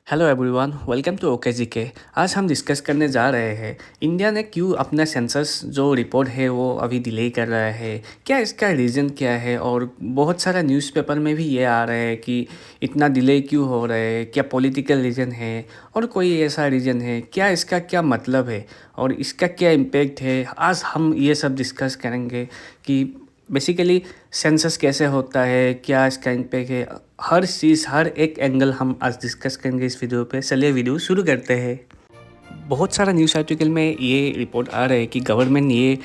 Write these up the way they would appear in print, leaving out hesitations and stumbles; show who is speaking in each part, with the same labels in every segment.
Speaker 1: Hello everyone, welcome to okay GK. आज हम discuss करने जा रहे हैं इंडिया ने क्यों अपना सेंसस जो रिपोर्ट है वो अभी डिले कर रहा है। क्या इसका रीज़न क्या है? और बहुत सारा न्यूज़पेपर में भी ये आ रहा है कि इतना डिले क्यों हो रहा है, क्या पॉलिटिकल रीज़न है और कोई ऐसा रीज़न है, क्या इसका क्या मतलब है और इसका क्या इम्पेक्ट है। आज हम ये सब डिस्कस करेंगे कि बेसिकली सेंसस कैसे होता है, क्या इसका इम्पैक्ट है। हर चीज़, हर एक एंगल हम आज डिस्कस करेंगे इस वीडियो पे। चलिए वीडियो शुरू करते हैं। बहुत सारा न्यूज़ आर्टिकल में ये रिपोर्ट आ रहा है कि गवर्नमेंट ये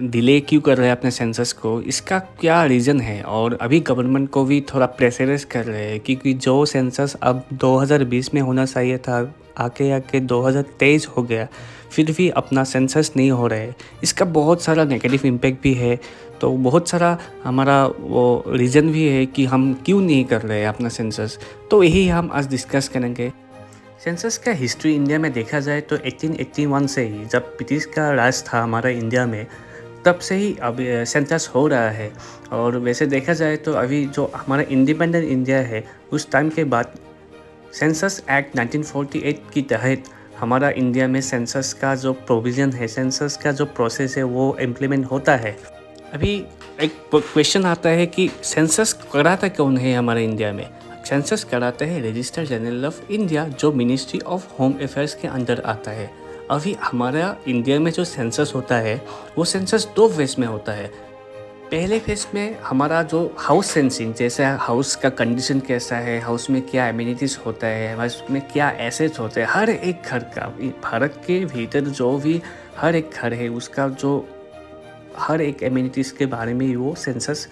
Speaker 1: डिले क्यों कर रहा है अपने सेंसस को, इसका क्या रीज़न है। और अभी गवर्नमेंट को भी थोड़ा प्रेशराइज कर रहे हैं क्योंकि जो सेंसस अब 2020 में होना चाहिए था, आके आके 2023 हो गया, फिर भी अपना सेंसस नहीं हो रहा है। इसका बहुत सारा नेगेटिव इम्पैक्ट भी है। तो बहुत सारा हमारा वो रीज़न भी है कि हम क्यों नहीं कर रहे हैं अपना सेंसस। तो यही हम आज डिस्कस करेंगे। सेंसस का हिस्ट्री इंडिया में देखा जाए तो 1881 से ही, जब ब्रिटिश का राज था हमारा इंडिया में, तब से ही अब सेंसस हो रहा है। और वैसे देखा जाए तो अभी जो हमारा इंडिपेंडेंट इंडिया है, उस टाइम के बाद सेंसस एक्ट 1948 के तहत हमारा इंडिया में सेंसस का जो प्रोविज़न है, सेंसस का जो प्रोसेस है, वो इम्प्लीमेंट होता है। अभी एक क्वेश्चन आता है कि सेंसस कराता कौन है हमारे इंडिया में। सेंसस कराता है रजिस्टर जनरल ऑफ इंडिया, जो मिनिस्ट्री ऑफ होम अफेयर्स के अंदर आता है। अभी हमारा इंडिया में जो सेंसस होता है वो सेंसस दो फेज में होता है। पहले फेज में हमारा जो हाउस सेंसिंग, जैसे हाउस का कंडीशन कैसा है, हाउस में क्या एमिनिटीज़ होता है, हाउस में क्या एसेट्स होते हैं, हर एक घर का, भारत के भीतर जो भी हर एक घर है उसका जो हर एक एमिनिटीज़ के बारे में वो सेंसस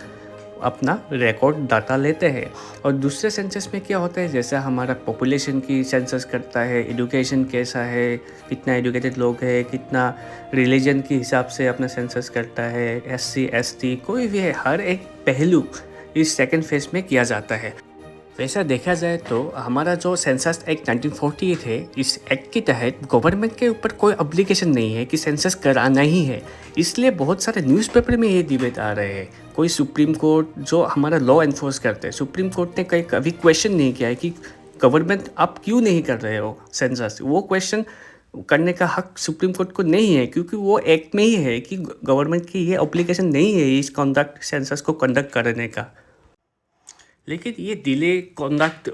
Speaker 1: अपना रिकॉर्ड डाटा लेते हैं। और दूसरे सेंसस में क्या होता है, जैसे हमारा पॉपुलेशन की सेंसस करता है, एजुकेशन कैसा है, कितना एजुकेटेड लोग हैं, कितना रिलीजन के हिसाब से अपना सेंसस करता है, एससी एसटी कोई भी है, हर एक पहलू इस सेकंड फेज में किया जाता है। वैसा देखा जाए तो हमारा जो सेंसस एक्ट 1948 है, इस एक्ट के तहत गवर्नमेंट के ऊपर कोई ऑब्लिगेशन नहीं है कि सेंसस कराना ही है। इसलिए बहुत सारे न्यूज़पेपर में ये डिबेट आ रहे हैं। कोई सुप्रीम कोर्ट जो हमारा लॉ एनफोर्स करते हैं, सुप्रीम कोर्ट ने कभी क्वेश्चन नहीं किया है कि गवर्नमेंट आप क्यों नहीं कर रहे हो सेंसस। वो क्वेश्चन करने का हक सुप्रीम कोर्ट को नहीं है, क्योंकि वो एक्ट में ही है कि गवर्नमेंट की ये ऑब्लिगेशन नहीं है इस सेंसस को कंडक्ट करने का। लेकिन ये डिले कंडक्ट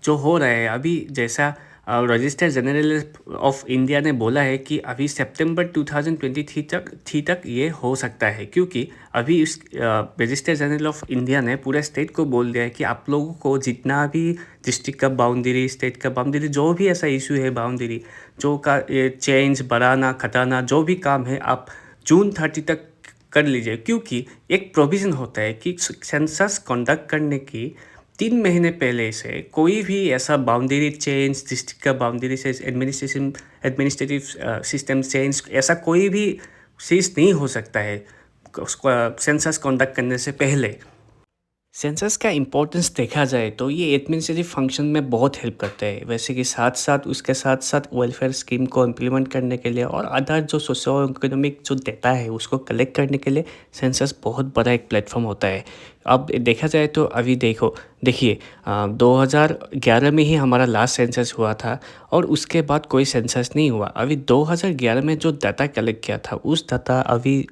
Speaker 1: जो हो रहा है अभी, जैसा रजिस्टर जनरल ऑफ इंडिया ने बोला है कि अभी सितंबर 2023 तक ये हो सकता है, क्योंकि अभी इस रजिस्टर जनरल ऑफ इंडिया ने पूरे स्टेट को बोल दिया है कि आप लोगों को जितना भी डिस्ट्रिक्ट का बाउंड्री, स्टेट का बाउंड्री, जो भी ऐसा इशू है बाउंड्री जो का चेंज बढ़ाना घटाना जो भी काम है, आप जून 30 तक कर लीजिए। क्योंकि एक प्रोविज़न होता है कि सेंसस कंडक्ट करने की 3 महीने पहले से कोई भी ऐसा बाउंड्री चेंज, डिस्ट्रिक्ट का बाउंड्री से एडमिनिस्ट्रेटिव सिस्टम चेंज, ऐसा कोई भी चीज़ नहीं हो सकता है सेंसस कंडक्ट करने से पहले। सेंसस का इम्पोर्टेंस देखा जाए तो ये एडमिनिस्ट्रेटिव फंक्शन में बहुत हेल्प करता है। वैसे कि साथ साथ उसके साथ साथ वेलफेयर स्कीम को इम्प्लीमेंट करने के लिए और अदर जो सोशो इकोनॉमिक जो डेटा है उसको कलेक्ट करने के लिए सेंसस बहुत बड़ा एक प्लेटफॉर्म होता है। अब देखा जाए तो अभी देखिए 2011 में ही हमारा लास्ट सेंसस हुआ था और उसके बाद कोई सेंसस नहीं हुआ। अभी 2011 में जो डाटा कलेक्ट किया था उस डाटा अभी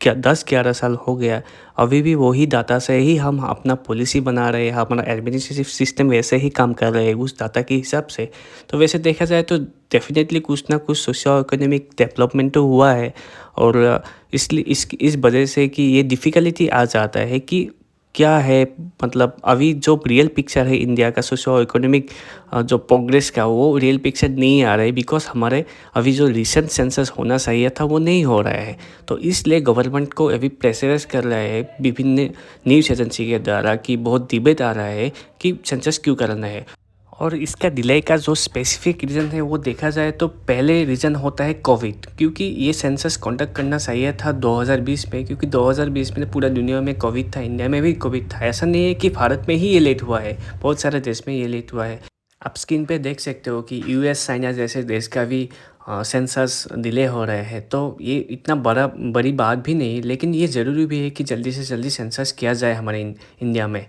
Speaker 1: क्या 10-11 साल हो गया, अभी भी वही डाटा से ही हम अपना पॉलिसी बना रहे हैं, हमारा एडमिनिस्ट्रेटिव सिस्टम वैसे ही काम कर रहे हैं उस डाटा के हिसाब से। तो वैसे देखा जाए तो डेफिनेटली कुछ ना कुछ सोशो इकोनॉमिक डेवलपमेंट तो हुआ है। और इसलिए इस वजह से कि ये डिफ़िकल्टी आ जाता है कि क्या है, मतलब अभी जो रियल पिक्चर है इंडिया का सोशो इकोनॉमिक जो प्रोग्रेस का, वो रियल पिक्चर नहीं आ रहा है, बिकॉज हमारे अभी जो रिसेंट सेंसस होना चाहिए था वो नहीं हो रहा है। तो इसलिए गवर्नमेंट को अभी प्रेशराइज कर रहा है विभिन्न न्यूज़ एजेंसी के द्वारा कि बहुत डिबेट आ रहा है कि सेंसस क्यों करना है। और इसका डिले का जो स्पेसिफिक रीज़न है वो देखा जाए तो पहले रीज़न होता है कोविड, क्योंकि ये सेंसस कंडक्ट करना चाहिए था 2020 में, क्योंकि 2020 में पूरा दुनिया में कोविड था, इंडिया में भी कोविड था। ऐसा नहीं है कि भारत में ही ये लेट हुआ है, बहुत सारे देश में ये लेट हुआ है। आप स्क्रीन पे देख सकते हो कि यूएस, चाइना जैसे देश का भी सेंसस डिले हो रहे हैं। तो ये इतना बड़ी बात भी नहीं, लेकिन ये ज़रूरी भी है कि जल्दी से जल्दी सेंसस किया जाए हमारे इंडिया में।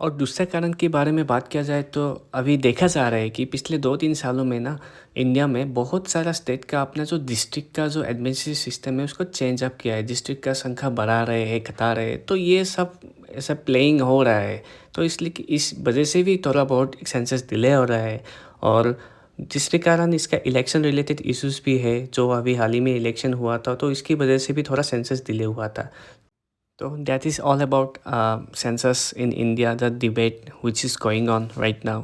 Speaker 1: और दूसरे कारण के बारे में बात किया जाए तो अभी देखा जा रहा है कि पिछले 2-3 सालों में ना इंडिया में बहुत सारा स्टेट का अपना जो डिस्ट्रिक्ट का जो एडमिनिस्ट्रेटिव सिस्टम है उसको चेंज अप किया है। डिस्ट्रिक्ट का संख्या बढ़ा रहे हैं, घटा रहे हैं। तो ये सब ऐसा प्लेइंग हो रहा है। तो इसलिए कि इस वजह से भी थोड़ा बहुत सेंसस डिले हो रहा है। और जिसके कारण इसका इलेक्शन रिलेटेड इश्यूज भी है, जो अभी हाल ही में इलेक्शन हुआ था तो इसकी वजह से भी थोड़ा सेंसस डिले हुआ था। So that is all about census in India, the debate which is going on right now.